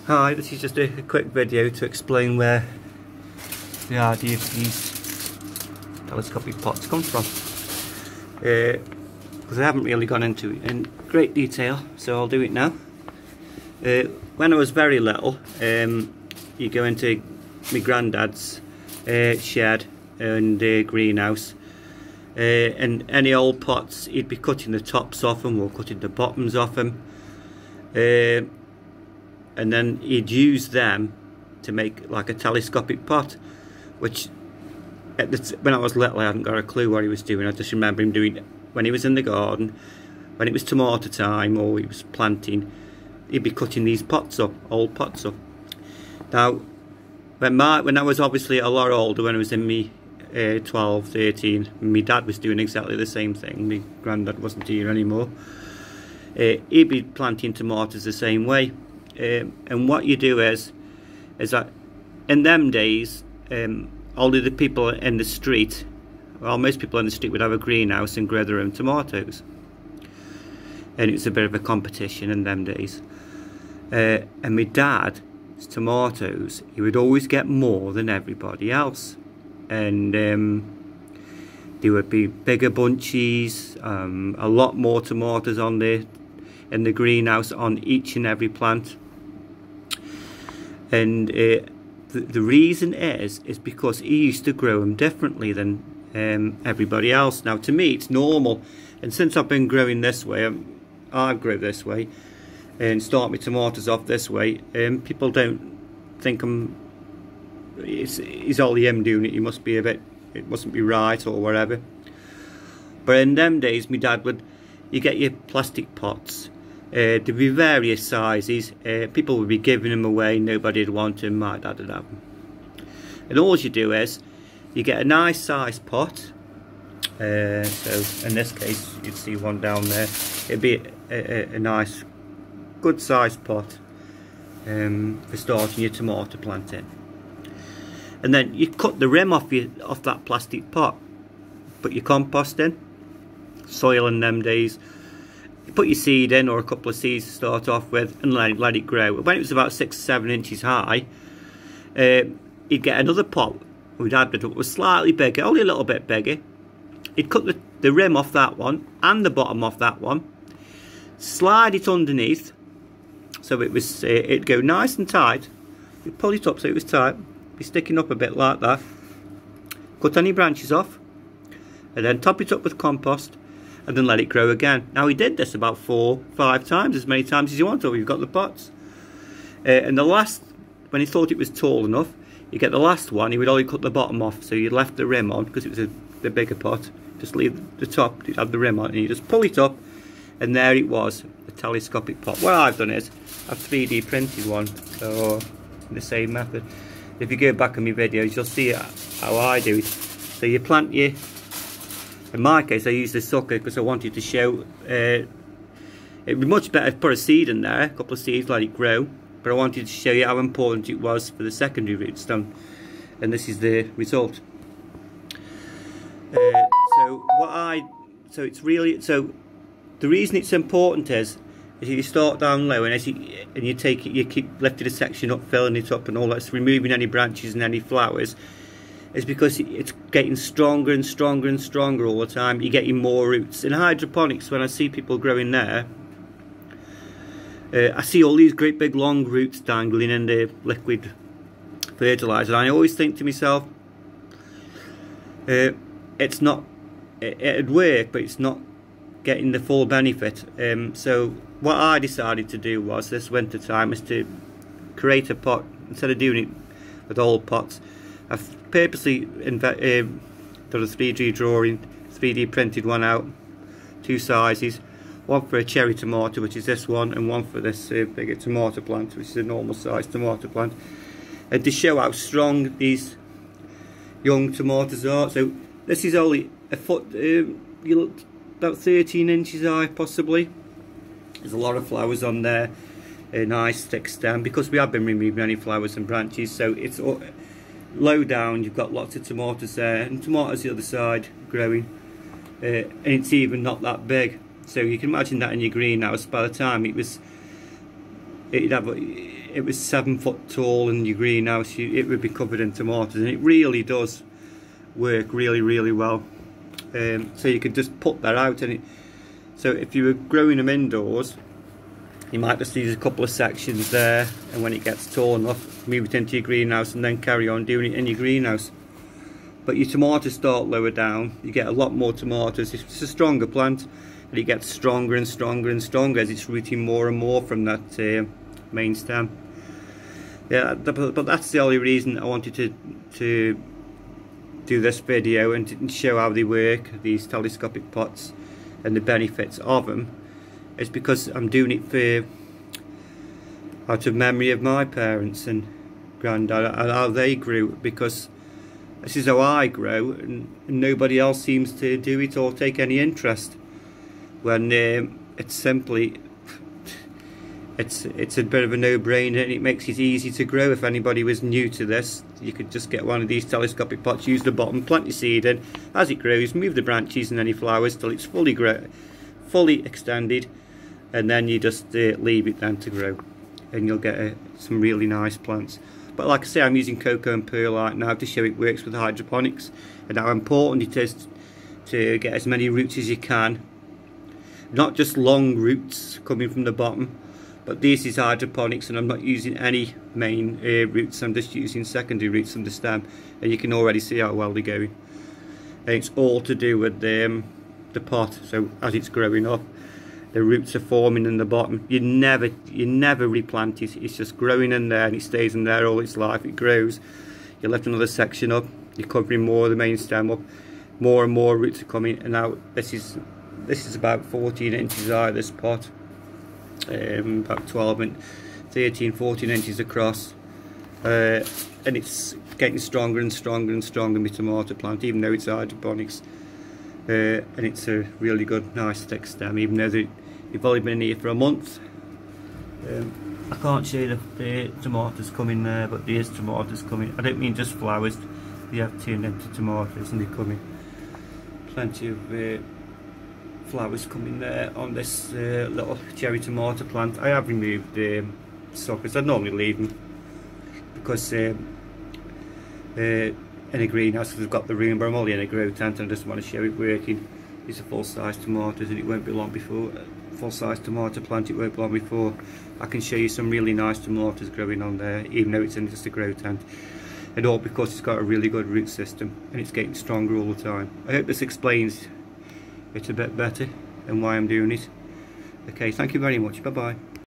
Hi, this is just a quick video to explain where the idea of these telescopic pots come from, because I haven't really gone into it in great detail, so I'll do it now. When I was very little, you go into my granddad's shed and greenhouse, and any old pots, he'd be cutting the tops off them or cutting the bottoms off them, and then he'd use them to make like a telescopic pot, which when I was little I hadn't got a clue what he was doing. I just remember him doing it when he was in the garden, when it was tomato time or he was planting, he'd be cutting these pots up, old pots up. Now when I was obviously a lot older, when I was in me 12, 13, my dad was doing exactly the same thing. My granddad wasn't here anymore. He'd be planting tomatoes the same way. And what you do is that in them days, all the people in the street, well, most people in the street would have a greenhouse and grow their own tomatoes, and it was a bit of a competition in them days. And my dad's tomatoes, he would always get more than everybody else, and there would be bigger bunches, a lot more tomatoes on there in the greenhouse on each and every plant. And the reason is because he used to grow them differently than everybody else. Now to me it's normal, and since I've been growing this way, I grow this way and start my tomatoes off this way, people don't think it's only him doing it, he must be it mustn't be right or whatever. But in them days my dad you get your plastic pots. There'd be various sizes. People would be giving them away, nobody'd want them, my dad would have them. And all you do is, you get a nice sized pot. So in this case, you'd see one down there. It'd be a nice, good sized pot for starting your tomato planting. And then you cut the rim off that plastic pot, put your compost in, soil in them days. You put your seed in, or a couple of seeds to start off with, and let it grow. When it was about 6 or 7 inches high, he'd get another pot we'd had that was slightly bigger, only a little bit bigger. He'd cut the rim off that one and the bottom off that one, slide it underneath so it'd go nice and tight. You'd pull it up so it was tight, be sticking up a bit like that. Cut any branches off, and then top it up with compost, and then let it grow again. Now he did this about 4 or 5 times, as many times as you want, or you've got the pots. And the last, when he thought it was tall enough, you get the last one, he would only cut the bottom off, so you left the rim on, because it was the bigger pot. Just leave the top, you'd have the rim on, and you just pull it up, and there it was, a telescopic pot. What I've done is, I've 3D printed one, so in the same method. If you go back on my videos, you'll see how I do it. So you plant your, in my case I used the sucker because I wanted to show, it'd be much better to put a seed in there, a couple of seeds, let it grow, but I wanted to show you how important it was for the secondary root stem, and this is the result. So the reason it's important is you start down low, and you keep lifting a section up, filling it up and all that, removing any branches and any flowers, is because it's getting stronger and stronger and stronger all the time. You're getting more roots. In hydroponics, when I see people growing there, I see all these great big long roots dangling in the liquid fertilizer, and I always think to myself, it'd work, but it's not getting the full benefit. So what I decided to do was, this winter time, is to create a pot. Instead of doing it with old pots, I've purposely done a 3D drawing, 3D printed one out, 2 sizes, one for a cherry tomato, which is this one, and one for this bigger tomato plant, which is a normal sized tomato plant, and to show how strong these young tomatoes are. So this is only a foot, about 13 inches high possibly. There's a lot of flowers on there, a nice thick stem, because we have been removing any flowers and branches, so it's low down. You've got lots of tomatoes there, and tomatoes the other side growing, and it's even not that big. So you can imagine that in your greenhouse. By the time it'd have it was 7 foot tall in your greenhouse, it would be covered in tomatoes, and it really does work really well. So you could just put that out, and so if you were growing them indoors, you might just use a couple of sections there, and when it gets tall enough, move it into your greenhouse and then carry on doing it in your greenhouse. But your tomatoes start lower down, you get a lot more tomatoes. It's a stronger plant, and it gets stronger and stronger and stronger as it's rooting more and more from that main stem. Yeah, but that's the only reason I wanted to do this video and to show how they work, these telescopic pots, and the benefits of them. It's because I'm doing it for out of memory of my parents and granddad and how they grew, because this is how I grow, and nobody else seems to do it or take any interest, when it's simply it's a bit of a no-brainer, and it makes it easy to grow. If anybody was new to this, you could just get one of these telescopic pots, use the bottom, plant your seed in. As it grows, move the branches and any flowers till it's fully extended, and then you just leave it then to grow, and you'll get some really nice plants. But like I say, I'm using cocoa and perlite now to show it works with hydroponics, and how important it is to get as many roots as you can. Not just long roots coming from the bottom, but this is hydroponics, and I'm not using any main roots, I'm just using secondary roots from the stem, and you can already see how well they're going. And it's all to do with the pot. So as it's growing up, the roots are forming in the bottom. You never replant it, it's just growing in there, and it stays in there all its life. It grows, you lift another section up, you're covering more of the main stem up, more and more roots are coming, and now this is about 14 inches high, this pot. About 13, 14 inches across, and it's getting stronger and stronger and stronger, my tomato plant, even though it's hydroponics, and it's a really good, nice thick stem, even though they've only been here for a month. I can't show you the tomatoes coming there, but there's tomatoes coming. I don't mean just flowers, they have turned into tomatoes, and they're coming. Plenty of flowers coming there on this little cherry tomato plant. I have removed suckers. I'd normally leave them because in a greenhouse, because we've got the room, but I'm only in a grow tent and I just want to show it working. These are full-size tomatoes, and it won't be long before full-size tomato plant. It won't be long before I can show you some really nice tomatoes growing on there, even though it's in just a grow tent. And all because it's got a really good root system, and it's getting stronger all the time. I hope this explains it a bit better and why I'm doing it. Okay, thank you very much. Bye bye.